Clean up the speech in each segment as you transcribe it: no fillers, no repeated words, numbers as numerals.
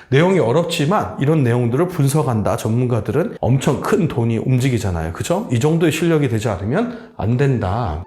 내용이 어렵지만 이런 내용들을 분석한다. 전문가들은 엄청 큰 돈이 움직이잖아요. 그죠? 이 정도의 실력이 되지 않으면 안 된다.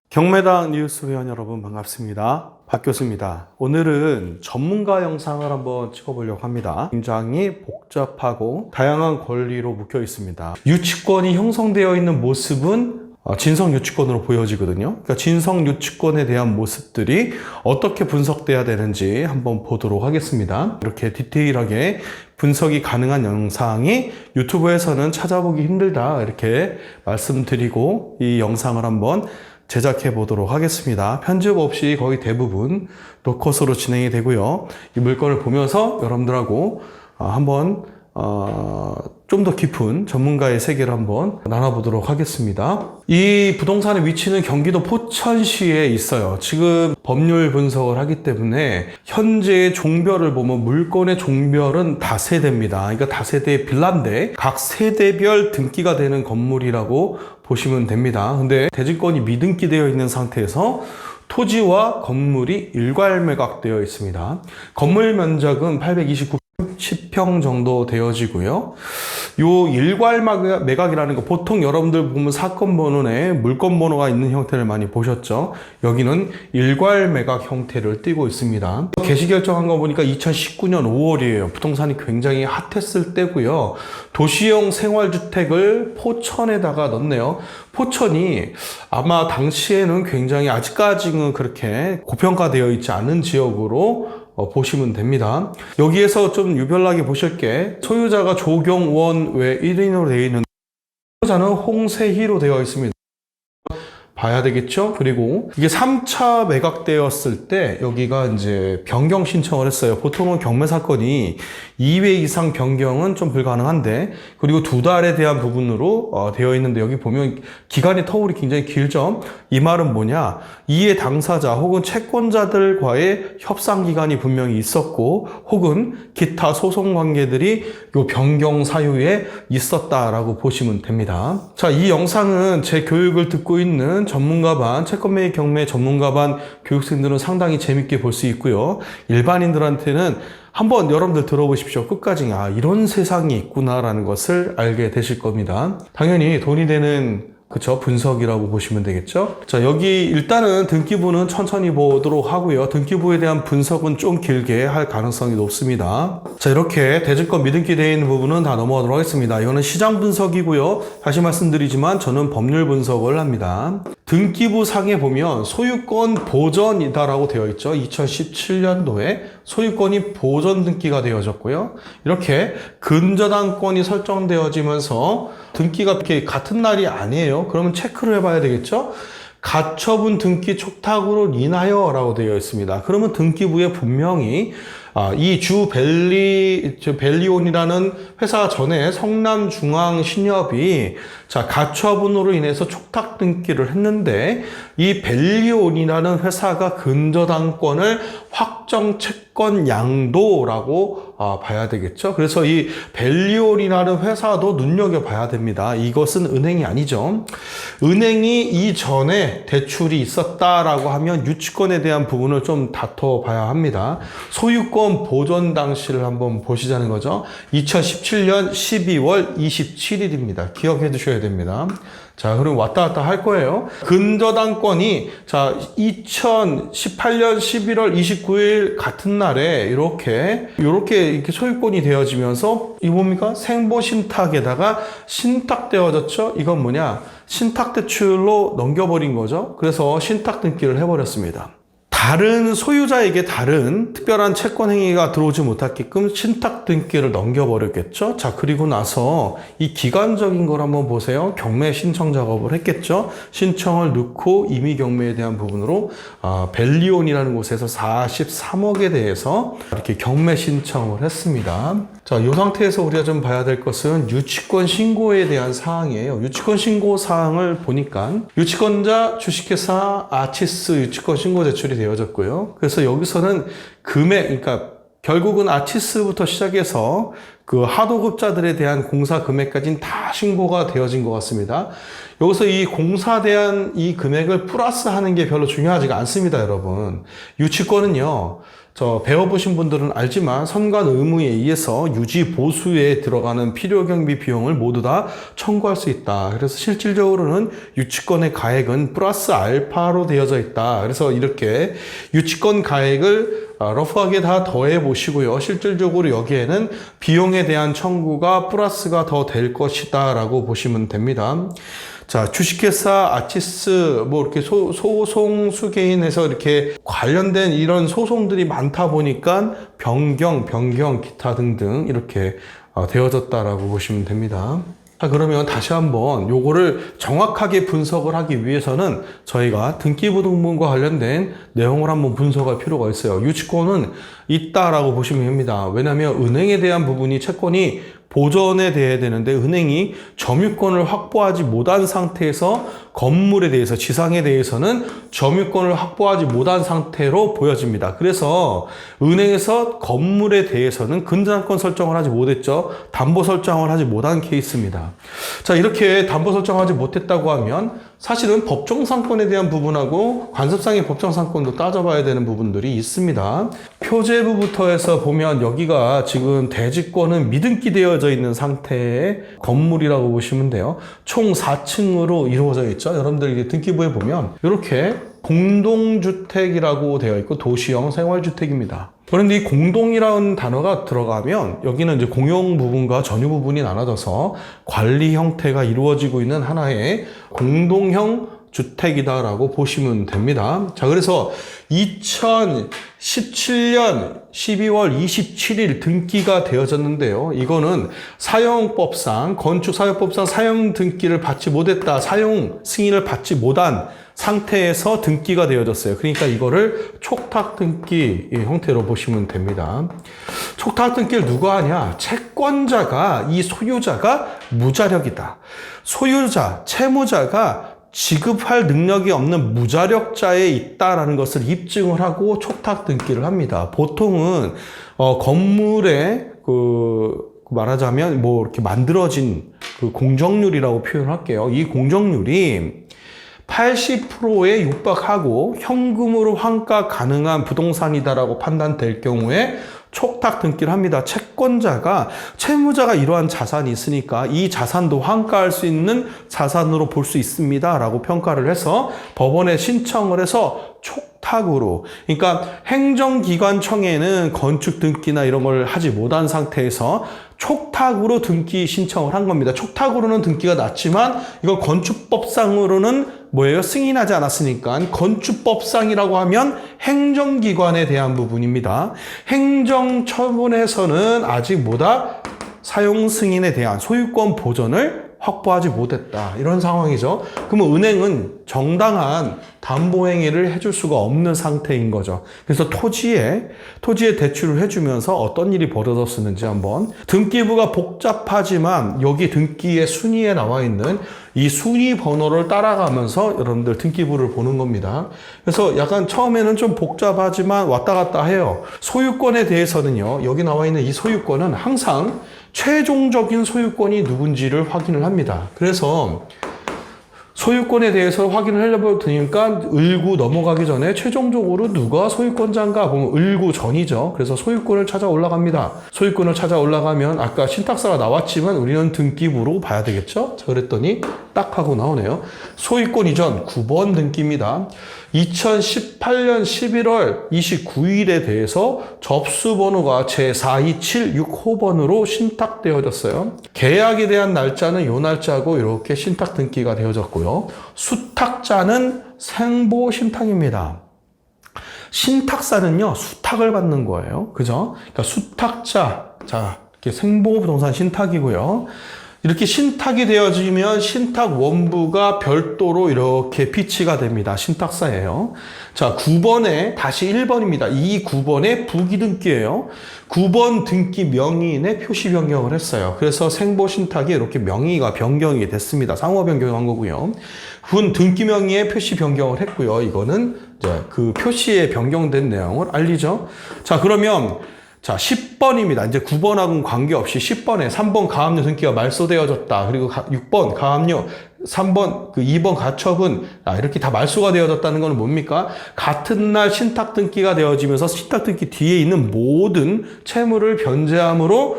경매당 뉴스 회원 여러분 반갑습니다. 박 교수입니다. 오늘은 전문가 영상을 한번 찍어보려고 합니다. 굉장히 복잡하고 다양한 권리로 묶여 있습니다. 유치권이 형성되어 있는 모습은 진성 유치권으로 보여지거든요. 그러니까 진성 유치권에 대한 모습들이 어떻게 분석돼야 되는지 한번 보도록 하겠습니다. 이렇게 디테일하게 분석이 가능한 영상이 유튜브에서는 찾아보기 힘들다 이렇게 말씀드리고 이 영상을 한번 제작해 보도록 하겠습니다. 편집 없이 거의 대부분 노컷으로 진행이 되고요. 이 물건을 보면서 여러분들하고 한번 좀 더 깊은 전문가의 세계를 한번 나눠보도록 하겠습니다. 이 부동산의 위치는 경기도 포천시에 있어요. 지금 법률 분석을 하기 때문에 현재의 종별을 보면 물건의 종별은 다세대입니다. 그러니까 다세대 빌라인데 각 세대별 등기가 되는 건물이라고 보시면 됩니다. 근데 대지권이 미등기 되어 있는 상태에서 토지와 건물이 일괄 매각되어 있습니다. 건물 면적은 829 10평 정도 되어지고요. 요 일괄 매각이라는 거 보통 여러분들 보면 사건 번호에 물건 번호가 있는 형태를 많이 보셨죠. 여기는 일괄 매각 형태를 띠고 있습니다. 개시 결정한 거 보니까 2019년 5월이에요. 부동산이 굉장히 핫했을 때고요. 도시형 생활주택을 포천에다가 넣네요. 포천이 아마 당시에는 굉장히 아직까지는 그렇게 고평가되어 있지 않은 지역으로 보시면 됩니다. 여기에서 좀 유별나게 보실 게 소유자가 조경원 외 1인으로 되어 있는데 소유자는 홍세희로 되어 있습니다. 봐야 되겠죠? 그리고 이게 3차 매각되었을 때 여기가 이제 변경 신청을 했어요. 보통은 경매 사건이 2회 이상 변경은 좀 불가능한데 그리고 2달에 대한 부분으로 되어 있는데 여기 보면 기간의 터울이 굉장히 길죠? 이 말은 뭐냐? 이해 당사자 혹은 채권자들과의 협상 기간이 분명히 있었고 혹은 기타 소송 관계들이 요 변경 사유에 있었다라고 보시면 됩니다. 자, 이 영상은 제 교육을 듣고 있는 전문가 반, 채권매입 경매 전문가 반 교육생들은 상당히 재밌게 볼 수 있고요. 일반인들한테는 한번 여러분들 들어보십시오. 끝까지 이런 세상이 있구나라는 것을 알게 되실 겁니다. 당연히 돈이 되는 그쵸? 분석이라고 보시면 되겠죠? 자, 여기 일단은 등기부는 천천히 보도록 하고요. 등기부에 대한 분석은 좀 길게 할 가능성이 높습니다. 자, 이렇게 대지권 미등기 되어 있는 부분은 다 넘어가도록 하겠습니다. 이거는 시장 분석이고요. 다시 말씀드리지만 저는 법률 분석을 합니다. 등기부 상에 보면 소유권 보전이다라고 되어 있죠. 2017년도에 소유권이 보전 등기가 되어졌고요. 이렇게 근저당권이 설정되어지면서 등기가 이렇게 같은 날이 아니에요. 그러면 체크를 해봐야 되겠죠. 가처분 등기 촉탁으로 인하여 라고 되어 있습니다. 그러면 등기부에 분명히 이 벨리온이라는 회사 전에 성남중앙신협이 가처분으로 인해서 촉탁 등기를 했는데 이 벨리온이라는 회사가 근저당권을 확정 채권 양도라고 봐야 되겠죠. 그래서 이 벨리온이라는 회사도 눈여겨봐야 됩니다. 이것은 은행이 아니죠. 은행이 이전에 대출이 있었다라고 하면 유치권에 대한 부분을 좀 다퉈봐야 합니다. 소유권 보전 당시를 한번 보시자는 거죠. 2017년 12월 27일입니다. 기억해 두셔야 됩니다. 자, 그럼 왔다 갔다 할 거예요. 근저당권이 2018년 11월 29일 같은 날에 이렇게 소유권이 되어지면서 이 뭡니까? 생보신탁에다가 신탁되어졌죠? 이건 뭐냐? 신탁대출로 넘겨버린 거죠. 그래서 신탁 등기를 해버렸습니다. 다른 소유자에게 다른 특별한 채권 행위가 들어오지 못하게끔 신탁 등기를 넘겨버렸겠죠. 자, 그리고 나서 이 기간적인 걸 한번 보세요. 경매 신청 작업을 했겠죠. 신청을 넣고 임의 경매에 대한 부분으로 벨리온이라는 곳에서 43억에 대해서 이렇게 경매 신청을 했습니다. 자, 이 상태에서 우리가 좀 봐야 될 것은 유치권 신고에 대한 사항이에요. 유치권 신고 사항을 보니까 유치권자 주식회사 아치스 유치권 신고 제출이 되어졌고요. 그래서 여기서는 금액, 그러니까 결국은 아치스부터 시작해서 그 하도급자들에 대한 공사 금액까지는 다 신고가 되어진 것 같습니다. 여기서 이 공사에 대한 이 금액을 플러스하는 게 별로 중요하지가 않습니다, 여러분. 유치권은요, 저 배워보신 분들은 알지만 선관 의무에 의해서 유지 보수에 들어가는 필요 경비 비용을 모두 다 청구할 수 있다. 그래서 실질적으로는 유치권의 가액은 플러스 알파로 되어져 있다. 그래서 이렇게 유치권 가액을 러프하게 다 더해 보시고요. 실질적으로 여기에는 비용에 대한 청구가 플러스가 더 될 것이다 라고 보시면 됩니다. 자, 주식회사 아치스 뭐 이렇게 소송 수개인에서 이렇게 관련된 이런 소송들이 많다 보니까 변경 기타 등등 이렇게 되어졌다라고 보시면 됩니다. 자, 그러면 다시 한번 요거를 정확하게 분석을 하기 위해서는 저희가 등기부등본과 관련된 내용을 한번 분석할 필요가 있어요. 유치권은 있다라고 보시면 됩니다. 왜냐하면 은행에 대한 부분이 채권이 보전에 돼야 되는데 은행이 점유권을 확보하지 못한 상태에서 건물에 대해서 지상에 대해서는 점유권을 확보하지 못한 상태로 보여집니다. 그래서 은행에서 건물에 대해서는 근저당권 설정을 하지 못했죠. 담보 설정을 하지 못한 케이스입니다. 자, 이렇게 담보 설정하지 못했다고 하면 사실은 법정상권에 대한 부분하고 관습상의 법정상권도 따져봐야 되는 부분들이 있습니다. 표제부부터 해서 보면 여기가 지금 대지권은 미등기 되어져 있는 상태의 건물이라고 보시면 돼요. 총 4층으로 이루어져 있죠. 여러분들 등기부에 보면 이렇게 공동주택이라고 되어 있고 도시형 생활주택입니다. 그런데 이 공동이라는 단어가 들어가면 여기는 이제 공용 부분과 전유 부분이 나눠져서 관리 형태가 이루어지고 있는 하나의 공동형 주택이다라고 보시면 됩니다. 자, 그래서 2017년 12월 27일 등기가 되어졌는데요. 이거는 사용법상, 건축사용법상 사용 등기를 받지 못했다, 사용 승인을 받지 못한 상태에서 등기가 되어졌어요. 그러니까 이거를 촉탁 등기 형태로 보시면 됩니다. 촉탁 등기를 누가 하냐? 채권자가, 이 소유자가 무자력이다. 소유자, 채무자가 지급할 능력이 없는 무자력자에 있다라는 것을 입증을 하고 촉탁 등기를 합니다. 보통은 건물에 말하자면 뭐 이렇게 만들어진 그 공정률이라고 표현할게요. 이 공정률이 80%에 육박하고 현금으로 환가 가능한 부동산이다라고 판단될 경우에 촉탁 등기를 합니다. 채권자가, 채무자가 이러한 자산이 있으니까 이 자산도 환가할 수 있는 자산으로 볼 수 있습니다 라고 평가를 해서 법원에 신청을 해서 촉탁으로, 그러니까 행정기관청에는 건축 등기나 이런 걸 하지 못한 상태에서 촉탁으로 등기 신청을 한 겁니다. 촉탁으로는 등기가 났지만 이건 건축법상으로는 뭐예요? 승인하지 않았으니까 건축법상이라고 하면 행정기관에 대한 부분입니다. 행정처분에서는 아직 뭐다? 사용 승인에 대한 소유권 보전을 확보하지 못했다. 이런 상황이죠. 그러면 은행은 정당한 담보 행위를 해줄 수가 없는 상태인 거죠. 그래서 토지에 대출을 해주면서 어떤 일이 벌어졌었는지 한번, 등기부가 복잡하지만 여기 등기의 순위에 나와 있는 이 순위 번호를 따라가면서 여러분들 등기부를 보는 겁니다. 그래서 약간 처음에는 좀 복잡하지만 왔다 갔다 해요. 소유권에 대해서는요, 여기 나와 있는 이 소유권은 항상 최종적인 소유권이 누군지를 확인을 합니다. 그래서 소유권에 대해서 확인을 하려고 드니까 을구 넘어가기 전에 최종적으로 누가 소유권자인가 보면 을구 전이죠. 그래서 소유권을 찾아 올라갑니다. 소유권을 찾아 올라가면 아까 신탁사가 나왔지만 우리는 등기부로 봐야 되겠죠. 자, 그랬더니 딱 하고 나오네요. 소유권 이전 9번 등기입니다. 2018년 11월 29일에 대해서 접수번호가 제4276호번으로 신탁되어졌어요. 계약에 대한 날짜는 요 날짜고 이렇게 신탁 등기가 되어졌고요. 수탁자는 생보 신탁입니다. 신탁사는요, 수탁을 받는 거예요. 그죠? 그러니까 수탁자, 자, 이렇게 생보 부동산 신탁이고요. 이렇게 신탁이 되어지면 신탁 원부가 별도로 이렇게 비치가 됩니다. 신탁사예요. 자, 9번에 다시 1번입니다. 이 9번에 부기등기예요. 9번 등기 명의인의 표시 변경을 했어요. 그래서 생보 신탁이 이렇게 명의가 변경이 됐습니다. 상호 변경한 거고요. 등기 명의의 표시 변경을 했고요. 이거는 이제 그 표시에 변경된 내용을 알리죠. 자, 그러면 자, 10번입니다. 이제 9번하고는 관계없이 10번에 3번 가압류 등기가 말소되어졌다. 그리고 6번 가압류, 3번, 2번 가처분, 이렇게 다 말소가 되어졌다는 건 뭡니까? 같은 날 신탁 등기가 되어지면서 신탁 등기 뒤에 있는 모든 채무를 변제함으로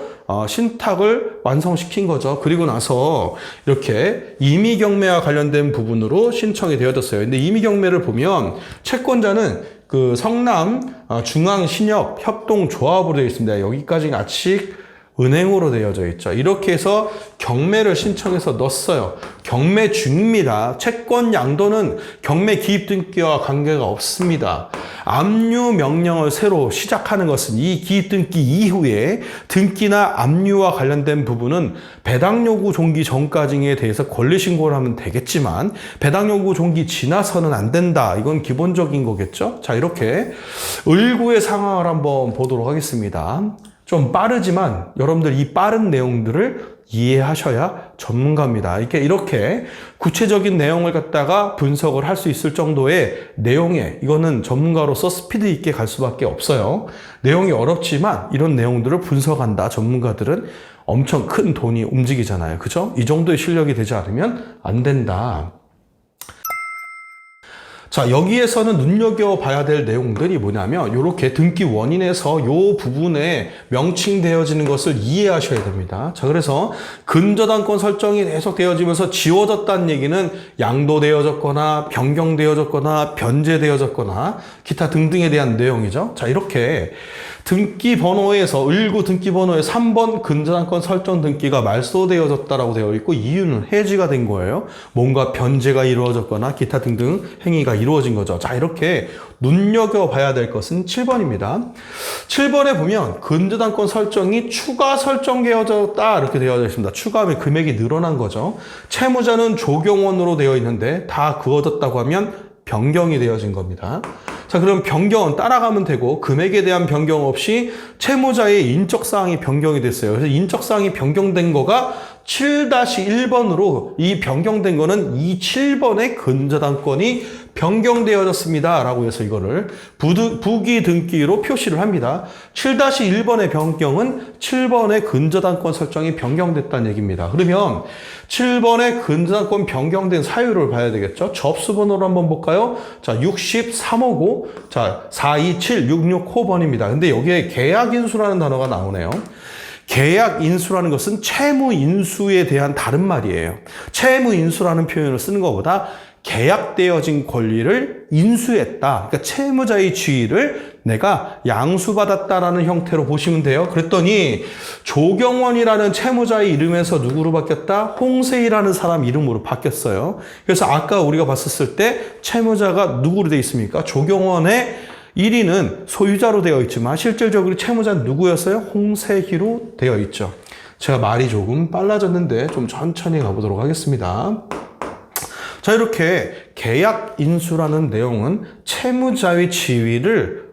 신탁을 완성시킨 거죠. 그리고 나서 이렇게 임의경매와 관련된 부분으로 신청이 되어졌어요. 근데 임의경매를 보면 채권자는 그 성남 중앙신협 협동조합으로 되어 있습니다. 여기까지 아직 은행으로 되어져 있죠. 이렇게 해서 경매를 신청해서 넣었어요. 경매 중입니다. 채권 양도는 경매 기입 등기와 관계가 없습니다. 압류 명령을 새로 시작하는 것은 이 기입 등기 이후에 등기나 압류와 관련된 부분은 배당 요구 종기 전까지에 대해서 권리 신고를 하면 되겠지만 배당 요구 종기 지나서는 안 된다. 이건 기본적인 거겠죠. 자, 이렇게 을구의 상황을 한번 보도록 하겠습니다. 좀 빠르지만 여러분들 이 빠른 내용들을 이해하셔야 전문가입니다. 이렇게 구체적인 내용을 갖다가 분석을 할 수 있을 정도의 내용에 이거는 전문가로서 스피드 있게 갈 수밖에 없어요. 내용이 어렵지만 이런 내용들을 분석한다. 전문가들은 엄청 큰 돈이 움직이잖아요. 그죠? 이 정도의 실력이 되지 않으면 안 된다. 자, 여기에서는 눈여겨봐야 될 내용들이 뭐냐면 이렇게 등기 원인에서 이 부분에 명칭되어지는 것을 이해하셔야 됩니다. 자, 그래서 근저당권 설정이 계속 되어지면서 지워졌다는 얘기는 양도되어졌거나 변경되어졌거나 변제되어졌거나 기타 등등에 대한 내용이죠. 자, 이렇게 등기번호에서 을구 등기번호에 3번 근저당권 설정 등기가 말소되어졌다라고 되어 있고 이유는 해지가 된 거예요. 뭔가 변제가 이루어졌거나 기타 등등 행위가 이루어진 거죠. 자, 이렇게 눈여겨봐야 될 것은 7번입니다. 7번에 보면 근저당권 설정이 추가 설정되어졌다 이렇게 되어 있습니다. 추가하면 금액이 늘어난 거죠. 채무자는 조경원으로 되어 있는데 다 그어졌다고 하면 변경이 되어진 겁니다. 자, 그럼 변경은 따라가면 되고 금액에 대한 변경 없이 채무자의 인적사항이 변경이 됐어요. 그래서 인적사항이 변경된 거가 7-1번으로 이 변경된 거는 이 7번의 근저당권이 변경되어졌습니다. 라고 해서 이거를 부기 등기로 표시를 합니다. 7-1번의 변경은 7번의 근저당권 설정이 변경됐다는 얘기입니다. 그러면 7번의 근저당권 변경된 사유를 봐야 되겠죠. 접수번호를 한번 볼까요? 자, 6359, 자, 427665번입니다. 근데 여기에 계약인수라는 단어가 나오네요. 계약인수라는 것은 채무인수에 대한 다른 말이에요. 채무인수라는 표현을 쓰는 것보다 계약되어진 권리를 인수했다. 그러니까 채무자의 지위를 내가 양수받았다라는 형태로 보시면 돼요. 그랬더니 조경원이라는 채무자의 이름에서 누구로 바뀌었다? 홍세희라는 사람 이름으로 바뀌었어요. 그래서 아까 우리가 봤었을 때 채무자가 누구로 되어 있습니까? 조경원의 1위는 소유자로 되어 있지만 실질적으로 채무자는 누구였어요? 홍세희로 되어 있죠. 제가 말이 조금 빨라졌는데 좀 천천히 가보도록 하겠습니다. 자, 이렇게 계약인수라는 내용은 채무자의 지위를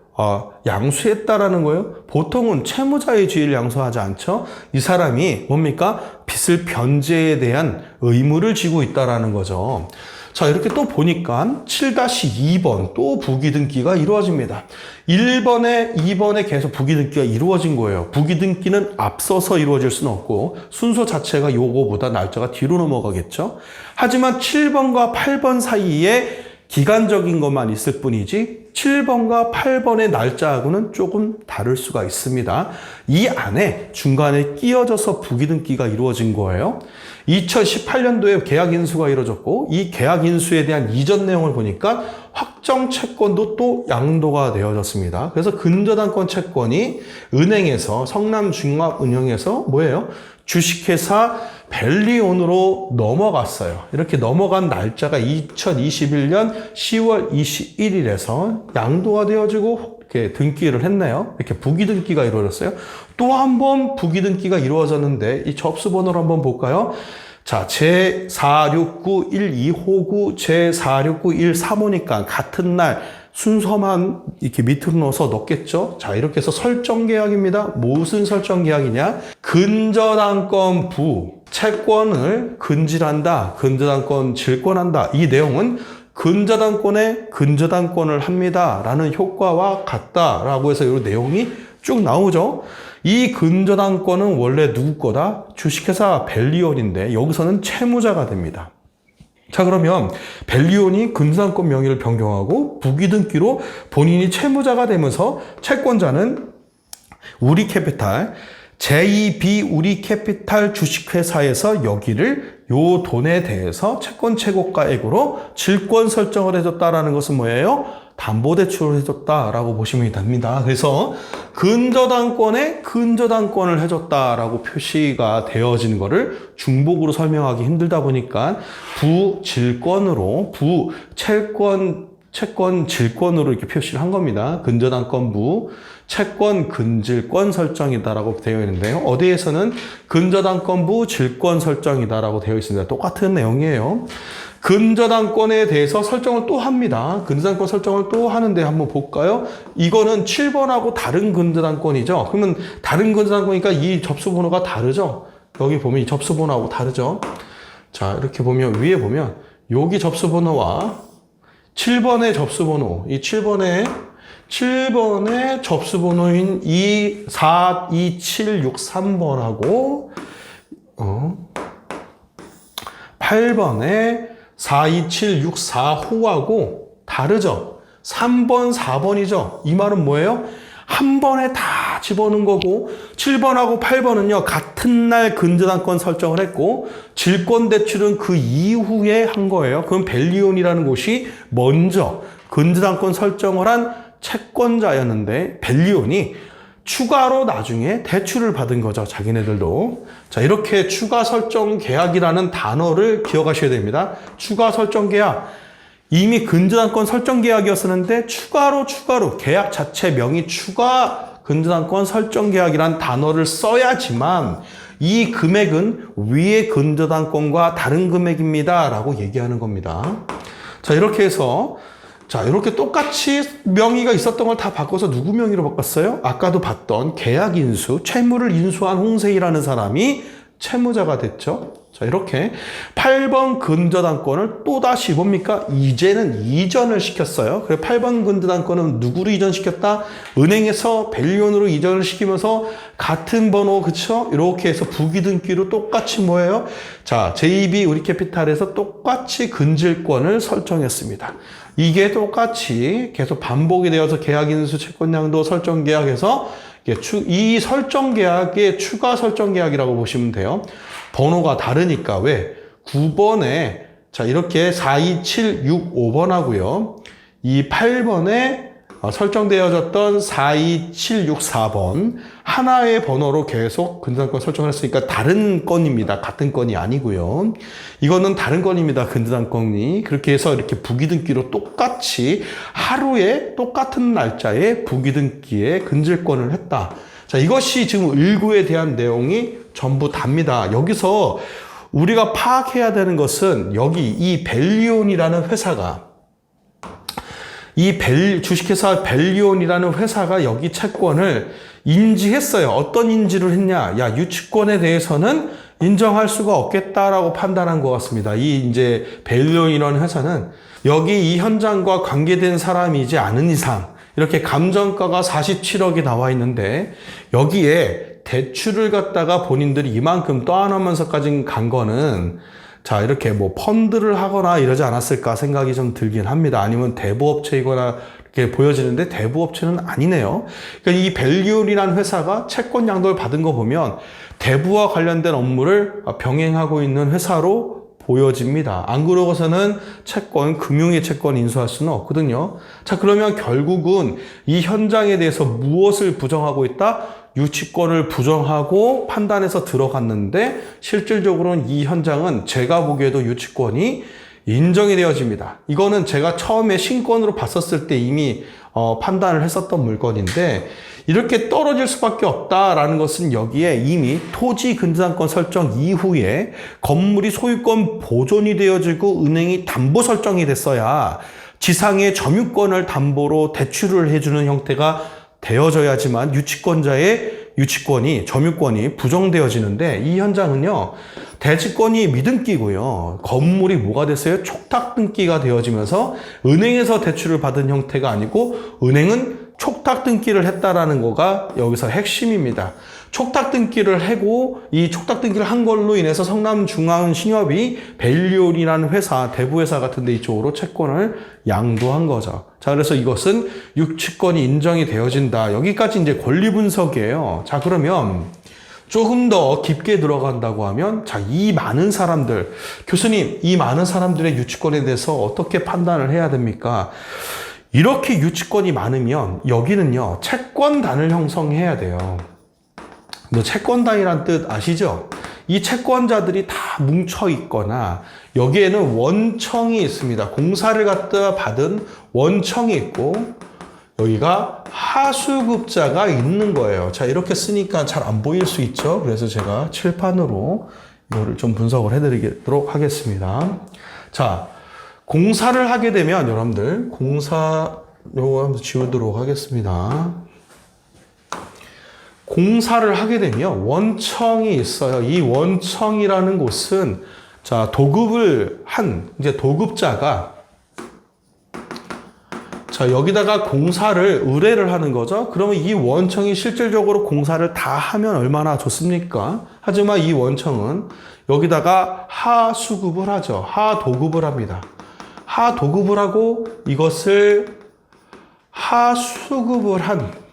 양수했다라는 거예요. 보통은 채무자의 지위를 양수하지 않죠. 이 사람이 뭡니까? 빚을 변제에 대한 의무를 지고 있다라는 거죠. 자, 이렇게 또 보니까 7-2번 또 부기등기가 이루어집니다. 1번에 2번에 계속 부기등기가 이루어진 거예요. 부기등기는 앞서서 이루어질 수는 없고 순서 자체가 요거보다 날짜가 뒤로 넘어가겠죠. 하지만 7번과 8번 사이에 기간적인 것만 있을 뿐이지 7번과 8번의 날짜하고는 조금 다를 수가 있습니다. 이 안에 중간에 끼어져서 부기등기가 이루어진 거예요. 2018년도에 계약인수가 이루어졌고 이 계약인수에 대한 이전 내용을 보니까 확정 채권도 또 양도가 되어졌습니다. 그래서 근저당권 채권이 은행에서 성남중앙은행에서 뭐예요? 주식회사 벨리온으로 넘어갔어요. 이렇게 넘어간 날짜가 2021년 10월 21일에서 양도가 되어지고 이렇게 등기를 했네요. 이렇게 부기등기가 이루어졌어요. 또 한 번 부기등기가 이루어졌는데 이 접수번호를 한번 볼까요? 자, 제469125구, 제469135니까 같은 날 순서만 이렇게 밑으로 넣어서 넣겠죠? 자, 이렇게 해서 설정 계약입니다. 무슨 설정 계약이냐? 근저당권 채권을 근질한다. 근저당권 질권한다. 이 내용은 근저당권에 근저당권을 합니다. 라는 효과와 같다라고 해서 이 내용이 쭉 나오죠. 이 근저당권은 원래 누구 거다? 주식회사 벨리온인데 여기서는 채무자가 됩니다. 자, 그러면 벨리온이 근저당권 명의를 변경하고 부기등기로 본인이 채무자가 되면서 채권자는 우리캐피탈, 제2B 우리캐피탈 주식회사에서 여기를 요 돈에 대해서 채권 최고가액으로 질권 설정을 해줬다라는 것은 뭐예요? 담보대출을 해줬다라고 보시면 됩니다. 그래서 근저당권에 근저당권을 해줬다라고 표시가 되어지는 거를 중복으로 설명하기 힘들다 보니까 부질권으로 채권 질권으로 이렇게 표시를 한 겁니다. 근저당권부 채권 근질권 설정이다라고 되어 있는데요. 어디에서는 근저당권부 질권 설정이다라고 되어 있습니다. 똑같은 내용이에요. 근저당권에 대해서 설정을 또 합니다. 근저당권 설정을 또 하는데 한번 볼까요? 이거는 7번하고 다른 근저당권이죠. 그러면 다른 근저당권이니까 이 접수번호가 다르죠. 여기 보면 이 접수번호하고 다르죠. 자, 이렇게 보면 위에 보면 여기 접수번호와 7번의 접수번호, 이 7번의 접수번호인 42763번하고 8번의 42764호하고 다르죠. 3번, 4번이죠. 이 말은 뭐예요? 한 번에 다 집어넣은 거고 7번하고 8번은요. 같은 날 근저당권 설정을 했고 질권대출은 그 이후에 한 거예요. 그럼 벨리온이라는 곳이 먼저 근저당권 설정을 한 채권자였는데 벨리온이 추가로 나중에 대출을 받은 거죠. 자기네들도. 자, 이렇게 추가 설정 계약이라는 단어를 기억하셔야 됩니다. 추가 설정 계약. 이미 근저당권 설정 계약이었었는데 추가로 계약 자체 명의 추가 근저당권 설정 계약이란 단어를 써야지만 이 금액은 위의 근저당권과 다른 금액입니다. 라고 얘기하는 겁니다. 자, 이렇게 해서 자, 이렇게 똑같이 명의가 있었던 걸 다 바꿔서 누구 명의로 바꿨어요? 아까도 봤던 계약 인수, 채무를 인수한 홍세희라는 사람이 채무자가 됐죠. 자, 이렇게 8번 근저당권을 또다시 뭡니까? 이제는 이전을 시켰어요. 그래 8번 근저당권은 누구로 이전시켰다? 은행에서 벨리온으로 이전을 시키면서 같은 번호, 그쵸? 이렇게 해서 부기등기로 똑같이 뭐예요? 자, 제2B 우리캐피탈에서 똑같이 근질권을 설정했습니다. 이게 똑같이 계속 반복이 되어서 계약인수 채권량도 설정 계약에서 이 설정 계약의 추가 설정 계약이라고 보시면 돼요. 번호가 다르니까 왜? 9번에 자 이렇게 42765번 하고요. 이 8번에 설정되어졌던 42764번 하나의 번호로 계속 근저당권 설정을 했으니까 다른 건입니다. 같은 건이 아니고요. 이거는 다른 건입니다. 근저당권이. 그렇게 해서 이렇게 부기등기로 똑같이 하루에 똑같은 날짜에 부기등기에 근질권을 했다. 자, 이것이 지금 일구에 대한 내용이 전부 답니다. 여기서 우리가 파악해야 되는 것은 여기 이 벨리온이라는 회사가 주식회사 벨리온이라는 회사가 여기 채권을 인지했어요. 어떤 인지를 했냐? 야, 유치권에 대해서는 인정할 수가 없겠다라고 판단한 것 같습니다. 이제 벨리온이라는 회사는 여기 이 현장과 관계된 사람이지 않은 이상 이렇게 감정가가 47억이 나와 있는데 여기에 대출을 갖다가 본인들이 이만큼 떠안으면서까지 간 거는 자, 이렇게 뭐 펀드를 하거나 이러지 않았을까 생각이 좀 들긴 합니다. 아니면 대부업체이거나 이렇게 보여지는데 대부업체는 아니네요. 그러니까 이 벨리온이라는 회사가 채권 양도를 받은 거 보면 대부와 관련된 업무를 병행하고 있는 회사로 보여집니다. 안 그러고서는 금융의 채권 인수할 수는 없거든요. 자, 그러면 결국은 이 현장에 대해서 무엇을 부정하고 있다? 유치권을 부정하고 판단해서 들어갔는데 실질적으로는 이 현장은 제가 보기에도 유치권이 인정이 되어집니다. 이거는 제가 처음에 신권으로 봤었을 때 이미 판단을 했었던 물건인데 이렇게 떨어질 수밖에 없다라는 것은 여기에 이미 토지 근저당권 설정 이후에 건물이 소유권 보존이 되어지고 은행이 담보 설정이 됐어야 지상의 점유권을 담보로 대출을 해주는 형태가 되어져야지만 점유권이 부정되어지는데 이 현장은요, 대지권이 미등기고요. 건물이 뭐가 됐어요? 촉탁등기가 되어지면서 은행에서 대출을 받은 형태가 아니고 은행은 촉탁 등기를 했다라는 거가 여기서 핵심입니다. 촉탁 등기를 하고 이 촉탁 등기를 한 걸로 인해서 성남중앙신협이 밸리올이라는 회사, 대부회사 같은 데 이쪽으로 채권을 양도한 거죠. 자, 그래서 이것은 유치권이 인정이 되어진다. 여기까지 이제 권리 분석이에요. 자, 그러면 조금 더 깊게 들어간다고 하면, 자, 이 많은 사람들, 교수님, 이 많은 사람들의 유치권에 대해서 어떻게 판단을 해야 됩니까? 이렇게 유치권이 많으면 여기는요, 채권단을 형성해야 돼요. 뭐 채권단이란 뜻 아시죠? 이 채권자들이 다 뭉쳐 있거나 여기에는 원청이 있습니다. 공사를 갖다 받은 원청이 있고 여기가 하수급자가 있는 거예요. 자, 이렇게 쓰니까 잘 안 보일 수 있죠? 그래서 제가 칠판으로 이거를 좀 분석을 해드리도록 하겠습니다. 자, 공사를 하게 되면 여러분들 공사 요거 한번 지우도록 하겠습니다. 공사를 하게 되면 원청이 있어요. 이 원청이라는 곳은 자, 도급을 한 이제 도급자가 자, 여기다가 공사를 의뢰를 하는 거죠. 그러면 이 원청이 실질적으로 공사를 다 하면 얼마나 좋습니까? 하지만 이 원청은 여기다가 하수급을 하죠. 하도급을 합니다. 하도급을 하고 이것을 하수급을 한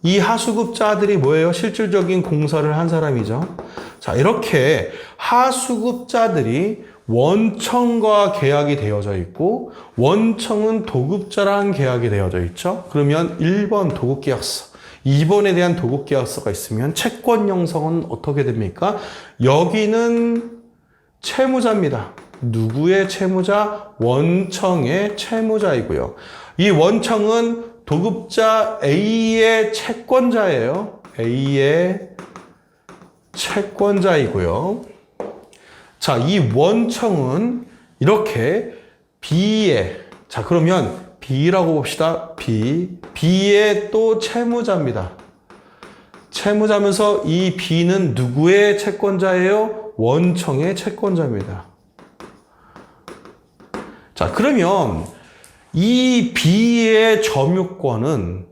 이 하수급자들이 뭐예요? 실질적인 공사를 한 사람이죠. 자, 이렇게 하수급자들이 원청과 계약이 되어져 있고 원청은 도급자랑 계약이 되어져 있죠. 그러면 1번 도급계약서, 2번에 대한 도급계약서가 있으면 채권 형성은 어떻게 됩니까? 여기는 채무자입니다. 누구의 채무자? 원청의 채무자이고요. 이 원청은 도급자 A의 채권자예요. A의 채권자이고요. 자, 이 원청은 이렇게 B의, 자, 그러면 B라고 봅시다. B의 또 채무자입니다. 채무자면서 이 B는 누구의 채권자예요? 원청의 채권자입니다. 자, 그러면 이 B의 점유권은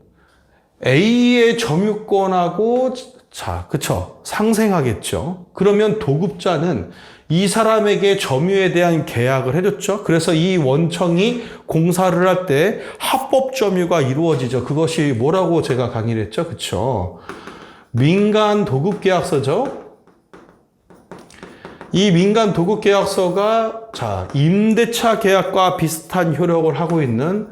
A의 점유권하고 자, 그쵸? 상생하겠죠. 그러면 도급자는 이 사람에게 점유에 대한 계약을 해줬죠. 그래서 이 원청이 공사를 할 때 합법 점유가 이루어지죠. 그것이 뭐라고 제가 강의를 했죠. 그쵸? 민간 도급계약서죠. 이 민간 도급계약서가 자, 임대차 계약과 비슷한 효력을 하고 있는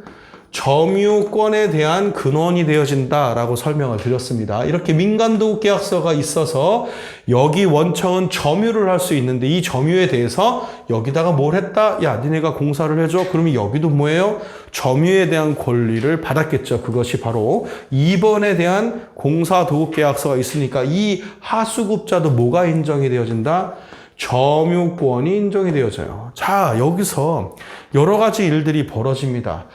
점유권에 대한 근원이 되어진다라고 설명을 드렸습니다. 이렇게 민간 도급계약서가 있어서 여기 원청은 점유를 할 수 있는데 이 점유에 대해서 여기다가 뭘 했다? 야, 니네가 공사를 해줘? 그러면 여기도 뭐예요? 점유에 대한 권리를 받았겠죠. 그것이 바로 2번에 대한 공사 도급계약서가 있으니까 이 하수급자도 뭐가 인정이 되어진다? 점유권이 인정이 되어져요. 자, 여기서 여러 가지 일들이 벌어집니다.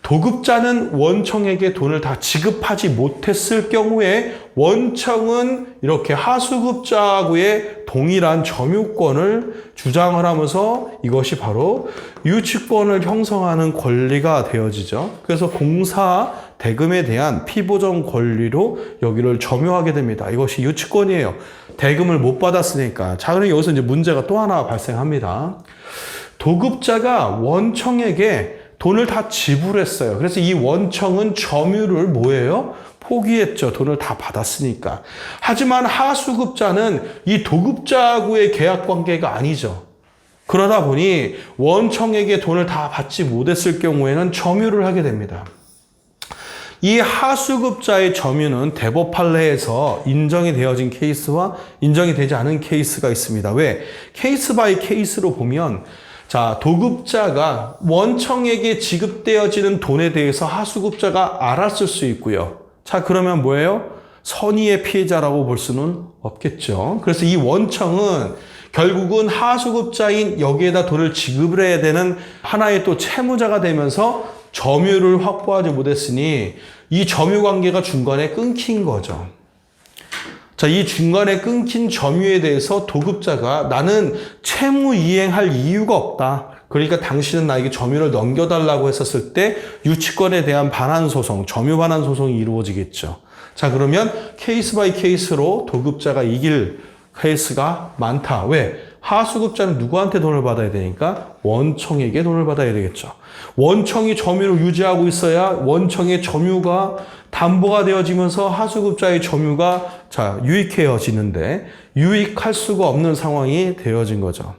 도급자는 원청에게 돈을 다 지급하지 못했을 경우에 원청은 이렇게 하수급자하고의 동일한 점유권을 주장을 하면서 이것이 바로 유치권을 형성하는 권리가 되어지죠. 그래서 공사 대금에 대한 피보정 권리로 여기를 점유하게 됩니다. 이것이 유치권이에요. 대금을 못 받았으니까. 자, 그럼 여기서 이제 문제가 또 하나 발생합니다. 도급자가 원청에게 돈을 다 지불했어요. 그래서 이 원청은 점유를 뭐예요? 포기했죠. 돈을 다 받았으니까. 하지만 하수급자는 이 도급자하고의 계약 관계가 아니죠. 그러다 보니 원청에게 돈을 다 받지 못했을 경우에는 점유를 하게 됩니다. 이 하수급자의 점유는 대법 판례에서 인정이 되어진 케이스와 인정이 되지 않은 케이스가 있습니다. 왜? 케이스 바이 케이스로 보면 자, 도급자가 원청에게 지급되어지는 돈에 대해서 하수급자가 알았을 수 있고요. 자, 그러면 뭐예요? 선의의 피해자라고 볼 수는 없겠죠. 그래서 이 원청은 결국은 하수급자인 여기에다 돈을 지급을 해야 되는 하나의 또 채무자가 되면서 점유를 확보하지 못했으니 이 점유 관계가 중간에 끊긴 거죠. 자, 이 중간에 끊긴 점유에 대해서 도급자가 나는 채무 이행할 이유가 없다. 그러니까 당신은 나에게 점유를 넘겨달라고 했었을 때 유치권에 대한 반환 소송, 점유 반환 소송이 이루어지겠죠. 자, 그러면 케이스 바이 케이스로 도급자가 이길 케이스가 많다. 왜? 하수급자는 누구한테 돈을 받아야 되니까 원청에게 돈을 받아야 되겠죠. 원청이 점유를 유지하고 있어야 원청의 점유가 담보가 되어지면서 하수급자의 점유가 유익해지는데 유익할 수가 없는 상황이 되어진 거죠.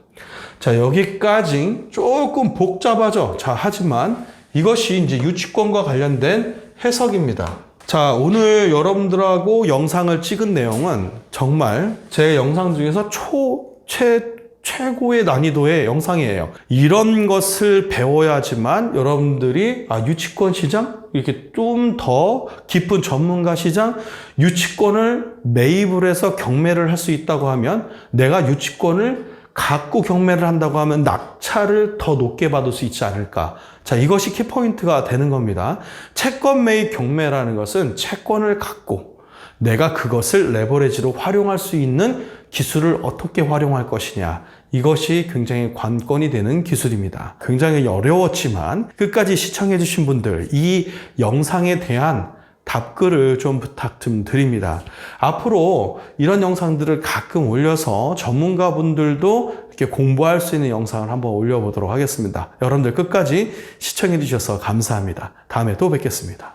자, 여기까지 조금 복잡하죠. 자, 하지만 이것이 이제 유치권과 관련된 해석입니다. 자, 오늘 여러분들하고 영상을 찍은 내용은 정말 제 영상 중에서 최고의 난이도의 영상이에요. 이런 것을 배워야지만 여러분들이 유치권 시장? 이렇게 좀 더 깊은 전문가 시장? 유치권을 매입을 해서 경매를 할 수 있다고 하면 내가 유치권을 갖고 경매를 한다고 하면 낙찰을 더 높게 받을 수 있지 않을까. 자, 이것이 키포인트가 되는 겁니다. 채권 매입 경매라는 것은 채권을 갖고 내가 그것을 레버리지로 활용할 수 있는 기술을 어떻게 활용할 것이냐. 이것이 굉장히 관건이 되는 기술입니다. 굉장히 어려웠지만 끝까지 시청해 주신 분들, 이 영상에 대한 답글을 좀 부탁 좀 드립니다. 앞으로 이런 영상들을 가끔 올려서 전문가분들도 이렇게 공부할 수 있는 영상을 한번 올려보도록 하겠습니다. 여러분들 끝까지 시청해 주셔서 감사합니다. 다음에 또 뵙겠습니다.